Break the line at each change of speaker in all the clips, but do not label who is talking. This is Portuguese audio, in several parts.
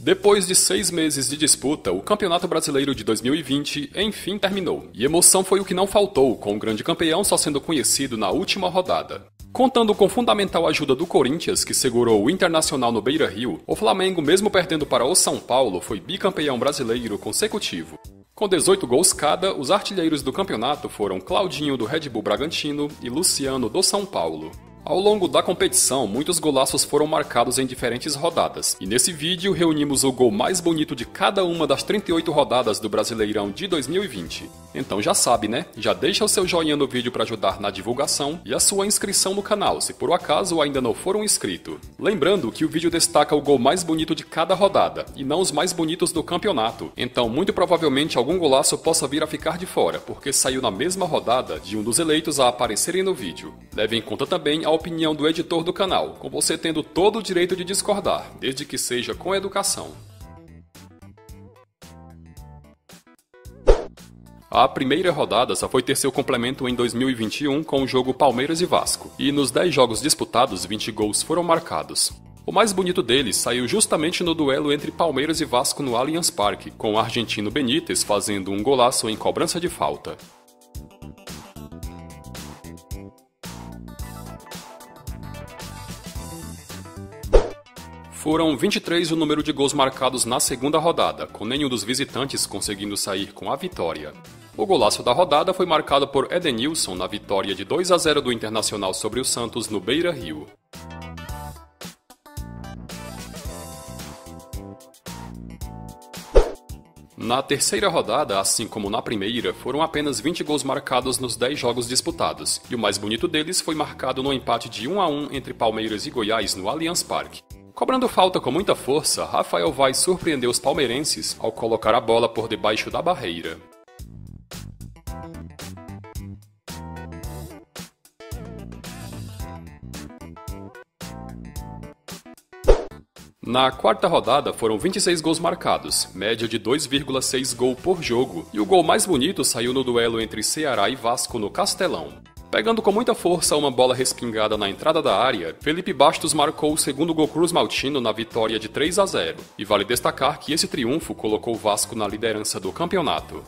Depois de 6 meses de disputa, o Campeonato Brasileiro de 2020 enfim terminou. E emoção foi o que não faltou, com o grande campeão só sendo conhecido na última rodada. Contando com fundamental ajuda do Corinthians, que segurou o Internacional no Beira-Rio, o Flamengo, mesmo perdendo para o São Paulo, foi bicampeão brasileiro consecutivo. Com 18 gols cada, os artilheiros do campeonato foram Claudinho do Red Bull Bragantino e Luciano do São Paulo. Ao longo da competição, muitos golaços foram marcados em diferentes rodadas, e nesse vídeo reunimos o gol mais bonito de cada uma das 38 rodadas do Brasileirão de 2020. Então já sabe, né? Já deixa o seu joinha no vídeo para ajudar na divulgação e a sua inscrição no canal, se por acaso ainda não for um inscrito. Lembrando que o vídeo destaca o gol mais bonito de cada rodada, e não os mais bonitos do campeonato, então muito provavelmente algum golaço possa vir a ficar de fora, porque saiu na mesma rodada de um dos eleitos a aparecerem no vídeo. Leve em conta também a opinião do editor do canal, com você tendo todo o direito de discordar, desde que seja com educação. A primeira rodada só foi ter seu complemento em 2021 com o jogo Palmeiras e Vasco, e nos 10 jogos disputados, 20 gols foram marcados. O mais bonito deles saiu justamente no duelo entre Palmeiras e Vasco no Allianz Parque, com o argentino Benítez fazendo um golaço em cobrança de falta. Foram 23 o número de gols marcados na segunda rodada, com nenhum dos visitantes conseguindo sair com a vitória. O golaço da rodada foi marcado por Edenilson na vitória de 2-0 do Internacional sobre o Santos no Beira-Rio. Na terceira rodada, assim como na primeira, foram apenas 20 gols marcados nos 10 jogos disputados, e o mais bonito deles foi marcado no empate de 1-1 entre Palmeiras e Goiás no Allianz Parque. Cobrando falta com muita força, Rafael Vaz surpreendeu os palmeirenses ao colocar a bola por debaixo da barreira. Na quarta rodada foram 26 gols marcados, média de 2,6 gol por jogo, e o gol mais bonito saiu no duelo entre Ceará e Vasco no Castelão. Pegando com muita força uma bola respingada na entrada da área, Felipe Bastos marcou o segundo gol cruzmaltino na vitória de 3-0, e vale destacar que esse triunfo colocou o Vasco na liderança do campeonato.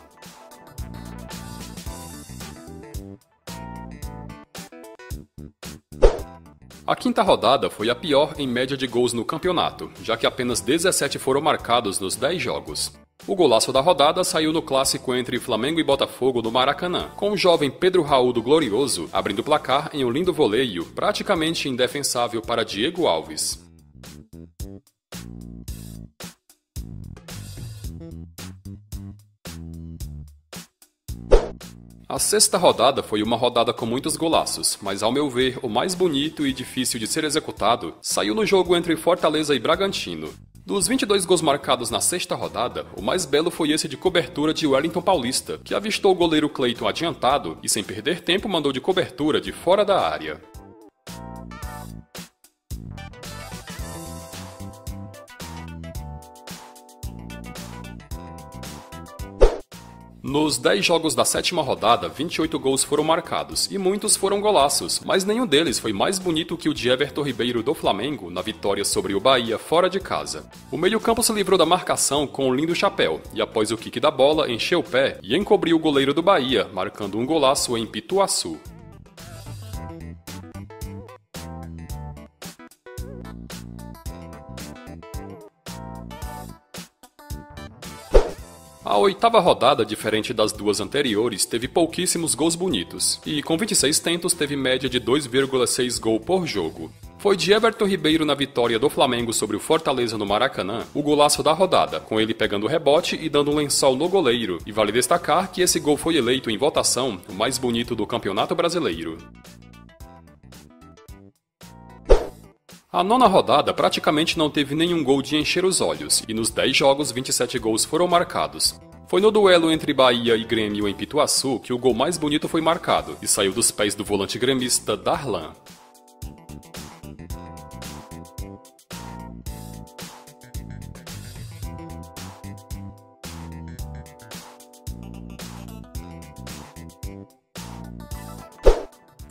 A quinta rodada foi a pior em média de gols no campeonato, já que apenas 17 foram marcados nos 10 jogos. O golaço da rodada saiu no clássico entre Flamengo e Botafogo no Maracanã, com o jovem Pedro Raul do Glorioso abrindo o placar em um lindo voleio, praticamente indefensável para Diego Alves. A sexta rodada foi uma rodada com muitos golaços, mas ao meu ver, o mais bonito e difícil de ser executado saiu no jogo entre Fortaleza e Bragantino. Dos 22 gols marcados na sexta rodada, o mais belo foi esse de cobertura de Wellington Paulista, que avistou o goleiro Cleiton adiantado e, sem perder tempo, mandou de cobertura de fora da área. Nos 10 jogos da sétima rodada, 28 gols foram marcados, e muitos foram golaços, mas nenhum deles foi mais bonito que o de Everton Ribeiro do Flamengo na vitória sobre o Bahia fora de casa. O meio-campo se livrou da marcação com um lindo chapéu, e após o quique da bola, encheu o pé e encobriu o goleiro do Bahia, marcando um golaço em Pituaçu. A oitava rodada, diferente das duas anteriores, teve pouquíssimos gols bonitos, e com 26 tentos teve média de 2,6 gol por jogo. Foi de Everton Ribeiro na vitória do Flamengo sobre o Fortaleza no Maracanã o golaço da rodada, com ele pegando o rebote e dando um lençol no goleiro, e vale destacar que esse gol foi eleito em votação o mais bonito do Campeonato Brasileiro. A nona rodada praticamente não teve nenhum gol de encher os olhos, e nos 10 jogos 27 gols foram marcados. Foi no duelo entre Bahia e Grêmio em Pituaçu que o gol mais bonito foi marcado, e saiu dos pés do volante gremista Darlan.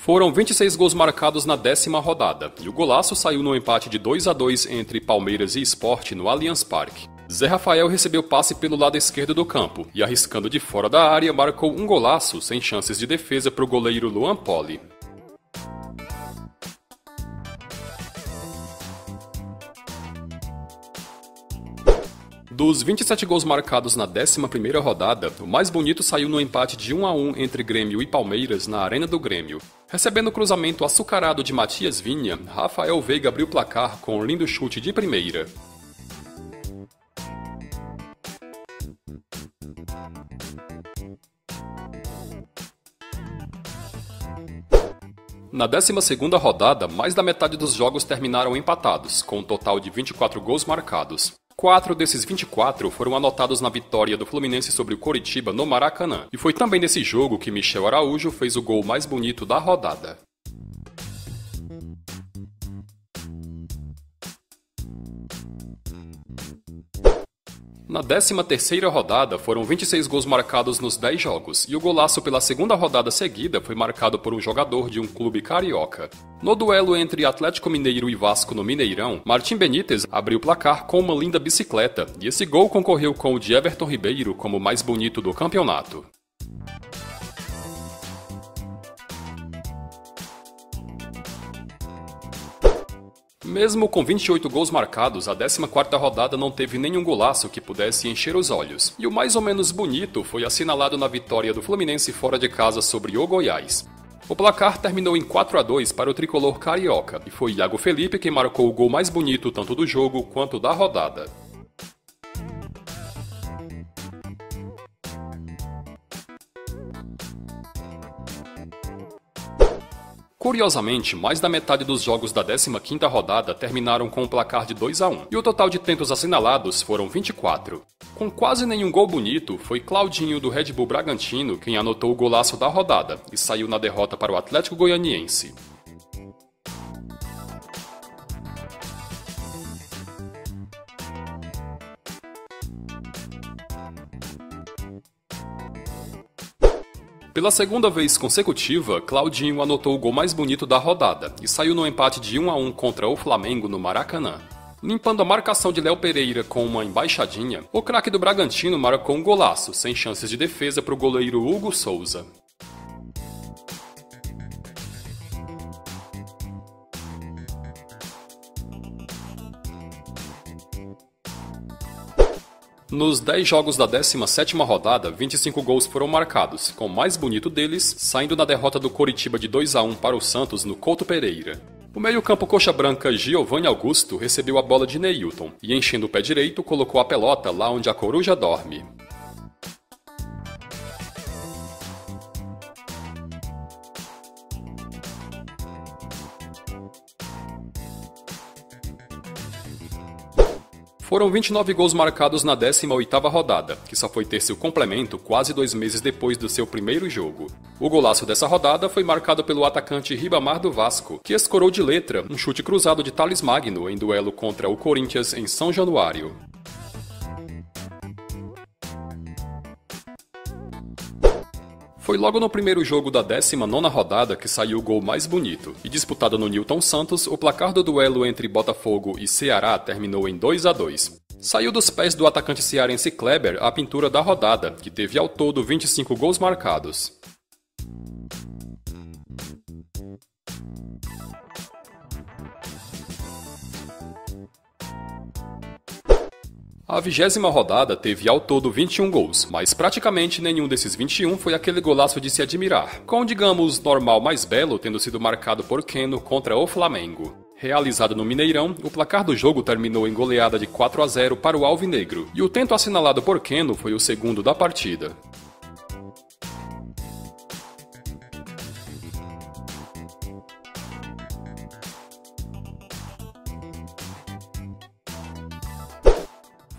Foram 26 gols marcados na 10ª rodada, e o golaço saiu no empate de 2-2 entre Palmeiras e Sport no Allianz Parque. Zé Rafael recebeu passe pelo lado esquerdo do campo e, arriscando de fora da área, marcou um golaço sem chances de defesa para o goleiro Luan Poli. Dos 27 gols marcados na 11ª rodada, o mais bonito saiu no empate de 1-1 entre Grêmio e Palmeiras na Arena do Grêmio. Recebendo o cruzamento açucarado de Matias Vinha, Rafael Veiga abriu o placar com um lindo chute de primeira. Na 12ª rodada, mais da metade dos jogos terminaram empatados, com um total de 24 gols marcados. 4 desses 24 foram anotados na vitória do Fluminense sobre o Coritiba no Maracanã, e foi também nesse jogo que Michel Araújo fez o gol mais bonito da rodada. Na 13ª rodada, foram 26 gols marcados nos 10 jogos, e o golaço pela segunda rodada seguida foi marcado por um jogador de um clube carioca. No duelo entre Atlético Mineiro e Vasco no Mineirão, Martim Benítez abriu o placar com uma linda bicicleta, e esse gol concorreu com o de Everton Ribeiro como o mais bonito do campeonato. Mesmo com 28 gols marcados, a 14ª rodada não teve nenhum golaço que pudesse encher os olhos. E o mais ou menos bonito foi assinalado na vitória do Fluminense fora de casa sobre o Goiás. O placar terminou em 4-2 para o tricolor carioca, e foi Iago Felipe quem marcou o gol mais bonito tanto do jogo quanto da rodada. Curiosamente, mais da metade dos jogos da 15ª rodada terminaram com um placar de 2-1, e o total de tentos assinalados foram 24. Com quase nenhum gol bonito, foi Claudinho do Red Bull Bragantino quem anotou o golaço da rodada e saiu na derrota para o Atlético Goianiense. Pela segunda vez consecutiva, Claudinho anotou o gol mais bonito da rodada e saiu no empate de 1-1 contra o Flamengo no Maracanã. Limpando a marcação de Léo Pereira com uma embaixadinha, o craque do Bragantino marcou um golaço, sem chances de defesa para o goleiro Hugo Souza. Nos 10 jogos da 17ª rodada, 25 gols foram marcados, com o mais bonito deles saindo na derrota do Coritiba de 2-1 para o Santos no Couto Pereira. O meio-campo coxa branca Giovanni Augusto recebeu a bola de Neilton e, enchendo o pé direito, colocou a pelota lá onde a coruja dorme. Foram 29 gols marcados na 18ª rodada, que só foi ter seu complemento quase 2 meses depois do seu primeiro jogo. O golaço dessa rodada foi marcado pelo atacante Ribamar do Vasco, que escorou de letra um chute cruzado de Thales Magno em duelo contra o Corinthians em São Januário. Foi logo no primeiro jogo da 19ª rodada que saiu o gol mais bonito, e disputado no Newton Santos, o placar do duelo entre Botafogo e Ceará terminou em 2-2. Saiu dos pés do atacante cearense Kleber a pintura da rodada, que teve ao todo 25 gols marcados. A 20ª rodada teve ao todo 21 gols, mas praticamente nenhum desses 21 foi aquele golaço de se admirar, com, digamos, normal mais belo tendo sido marcado por Keno contra o Flamengo. Realizado no Mineirão, o placar do jogo terminou em goleada de 4-0 para o Alvinegro, e o tento assinalado por Keno foi o segundo da partida.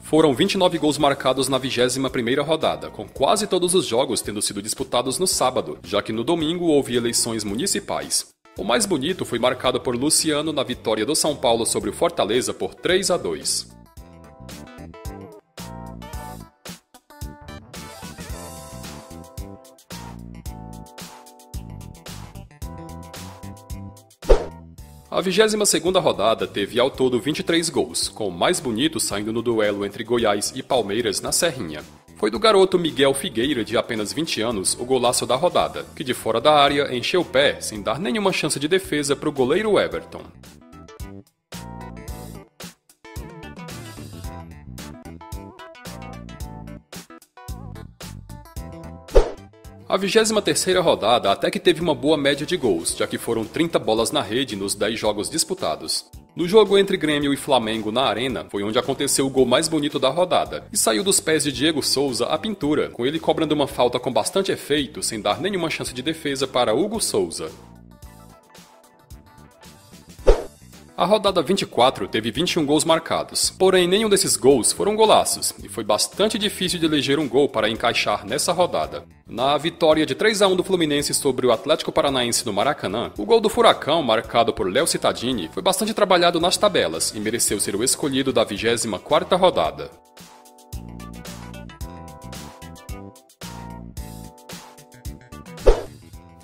Foram 29 gols marcados na 21ª rodada, com quase todos os jogos tendo sido disputados no sábado, já que no domingo houve eleições municipais. O mais bonito foi marcado por Luciano na vitória do São Paulo sobre o Fortaleza por 3-2. A 22ª rodada teve ao todo 23 gols, com o mais bonito saindo no duelo entre Goiás e Palmeiras na Serrinha. Foi do garoto Miguel Figueira, de apenas 20 anos, o golaço da rodada, que de fora da área encheu o pé sem dar nenhuma chance de defesa para o goleiro Everton. A 23ª rodada até que teve uma boa média de gols, já que foram 30 bolas na rede nos 10 jogos disputados. No jogo entre Grêmio e Flamengo na Arena, foi onde aconteceu o gol mais bonito da rodada, e saiu dos pés de Diego Souza a pintura, com ele cobrando uma falta com bastante efeito, sem dar nenhuma chance de defesa para Hugo Souza. A rodada 24 teve 21 gols marcados, porém nenhum desses gols foram golaços, e foi bastante difícil de eleger um gol para encaixar nessa rodada. Na vitória de 3-1 do Fluminense sobre o Atlético Paranaense no Maracanã, o gol do Furacão, marcado por Léo Cittadini, foi bastante trabalhado nas tabelas e mereceu ser o escolhido da 24ª rodada.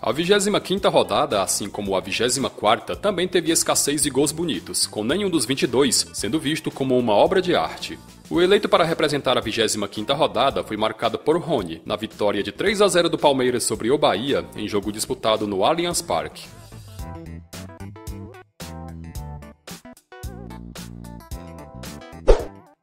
A 25ª rodada, assim como a 24ª, também teve escassez de gols bonitos, com nenhum dos 22 sendo visto como uma obra de arte. O eleito para representar a 25ª rodada foi marcado por Rony, na vitória de 3-0 do Palmeiras sobre o Bahia, em jogo disputado no Allianz Parque.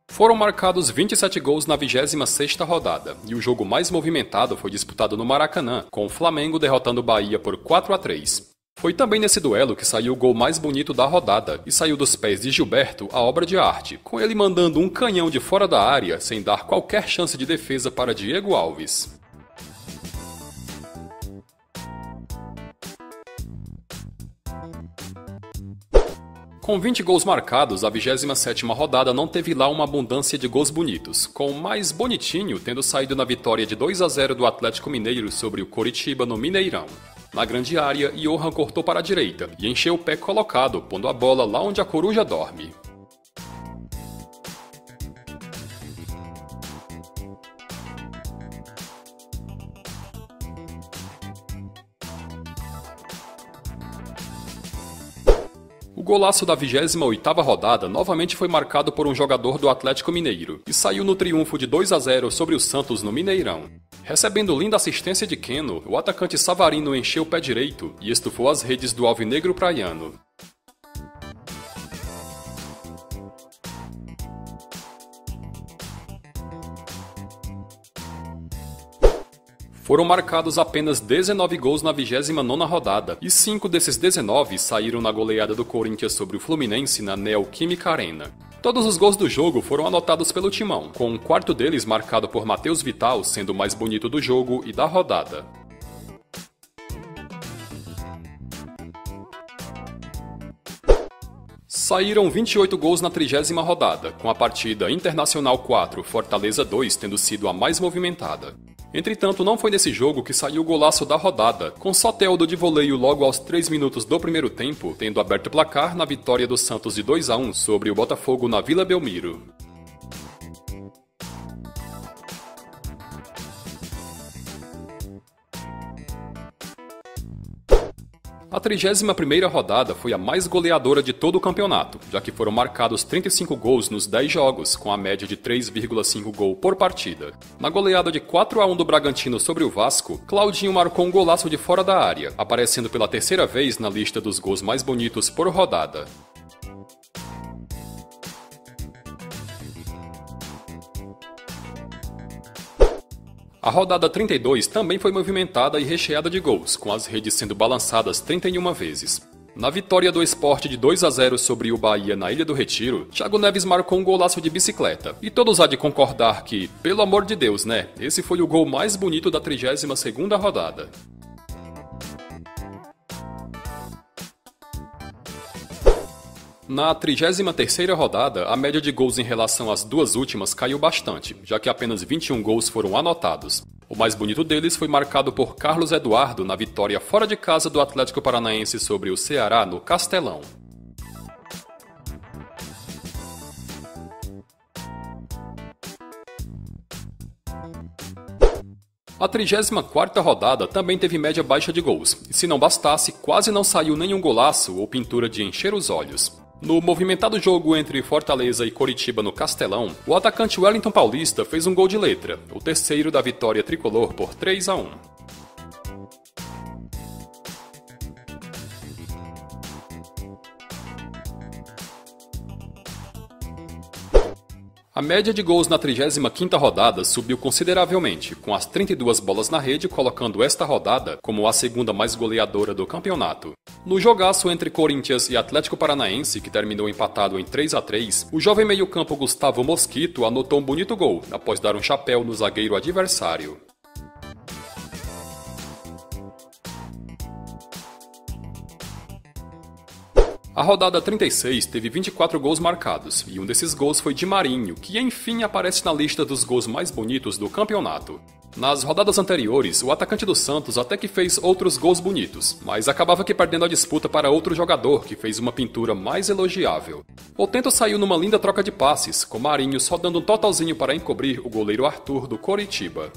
Foram marcados 27 gols na 26ª rodada, e o jogo mais movimentado foi disputado no Maracanã, com o Flamengo derrotando o Bahia por 4-3. Foi também nesse duelo que saiu o gol mais bonito da rodada, e saiu dos pés de Gilberto a obra de arte, com ele mandando um canhão de fora da área sem dar qualquer chance de defesa para Diego Alves. Com 20 gols marcados, a 27ª rodada não teve lá uma abundância de gols bonitos, com o mais bonitinho tendo saído na vitória de 2-0 do Atlético Mineiro sobre o Coritiba no Mineirão. Na grande área, Johan cortou para a direita e encheu o pé colocado, pondo a bola lá onde a coruja dorme. O golaço da 28ª rodada novamente foi marcado por um jogador do Atlético Mineiro e saiu no triunfo de 2-0 sobre o Santos no Mineirão. Recebendo linda assistência de Keno, o atacante Savarino encheu o pé direito e estufou as redes do alvinegro praiano. Foram marcados apenas 19 gols na 29ª rodada, e 5 desses 19 saíram na goleada do Corinthians sobre o Fluminense na Neoquímica Arena. Todos os gols do jogo foram anotados pelo Timão, com um quarto deles marcado por Matheus Vital sendo o mais bonito do jogo e da rodada. Saíram 28 gols na 30ª rodada, com a partida Internacional 4, Fortaleza 2 tendo sido a mais movimentada. Entretanto, não foi nesse jogo que saiu o golaço da rodada, com Soteldo de voleio logo aos 3 minutos do primeiro tempo, tendo aberto o placar na vitória do Santos de 2-1 sobre o Botafogo na Vila Belmiro. A 31ª rodada foi a mais goleadora de todo o campeonato, já que foram marcados 35 gols nos 10 jogos, com a média de 3,5 gol por partida. Na goleada de 4-1 do Bragantino sobre o Vasco, Claudinho marcou um golaço de fora da área, aparecendo pela terceira vez na lista dos gols mais bonitos por rodada. A rodada 32 também foi movimentada e recheada de gols, com as redes sendo balançadas 31 vezes. Na vitória do Sport de 2-0 sobre o Bahia na Ilha do Retiro, Thiago Neves marcou um golaço de bicicleta. E todos há de concordar que, pelo amor de Deus, né? Esse foi o gol mais bonito da 32ª rodada. Na 33ª rodada, a média de gols em relação às duas últimas caiu bastante, já que apenas 21 gols foram anotados. O mais bonito deles foi marcado por Carlos Eduardo na vitória fora de casa do Atlético Paranaense sobre o Ceará no Castelão. A 34ª rodada também teve média baixa de gols, e se não bastasse, quase não saiu nenhum golaço ou pintura de encher os olhos. No movimentado jogo entre Fortaleza e Coritiba no Castelão, o atacante Wellington Paulista fez um gol de letra, o terceiro da vitória tricolor por 3-1. A média de gols na 35ª rodada subiu consideravelmente, com as 32 bolas na rede colocando esta rodada como a segunda mais goleadora do campeonato. No jogaço entre Corinthians e Atlético Paranaense, que terminou empatado em 3-3, o jovem meio-campo Gustavo Mosquito anotou um bonito gol, após dar um chapéu no zagueiro adversário. A rodada 36 teve 24 gols marcados, e um desses gols foi de Marinho, que enfim aparece na lista dos gols mais bonitos do campeonato. Nas rodadas anteriores, o atacante do Santos até que fez outros gols bonitos, mas acabava que perdendo a disputa para outro jogador que fez uma pintura mais elogiável. O tento saiu numa linda troca de passes, com Marinho só dando um totalzinho para encobrir o goleiro Arthur do Coritiba.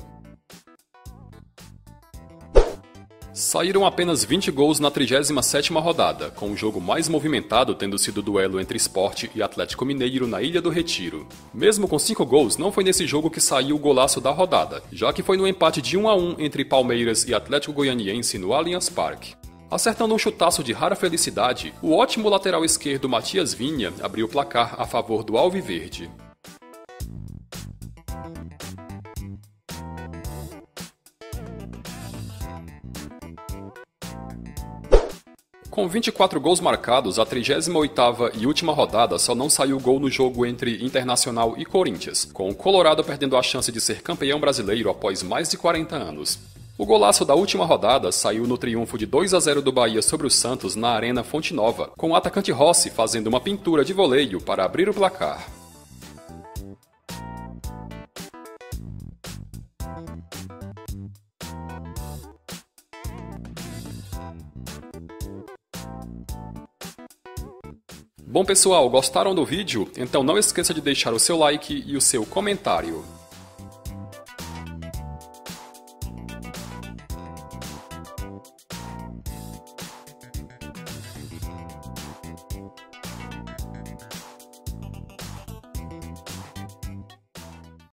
Saíram apenas 20 gols na 37ª rodada, com o jogo mais movimentado tendo sido o duelo entre Sport e Atlético Mineiro na Ilha do Retiro. Mesmo com 5 gols, não foi nesse jogo que saiu o golaço da rodada, já que foi no empate de 1-1 entre Palmeiras e Atlético Goianiense no Allianz Parque. Acertando um chutaço de rara felicidade, o ótimo lateral esquerdo Matias Vinha abriu o placar a favor do Alviverde. Com 24 gols marcados, a 38ª e última rodada só não saiu gol no jogo entre Internacional e Corinthians, com o Colorado perdendo a chance de ser campeão brasileiro após mais de 40 anos. O golaço da última rodada saiu no triunfo de 2-0 do Bahia sobre o Santos na Arena Fonte Nova, com o atacante Rossi fazendo uma pintura de voleio para abrir o placar. Bom pessoal, gostaram do vídeo? Então não esqueça de deixar o seu like e o seu comentário.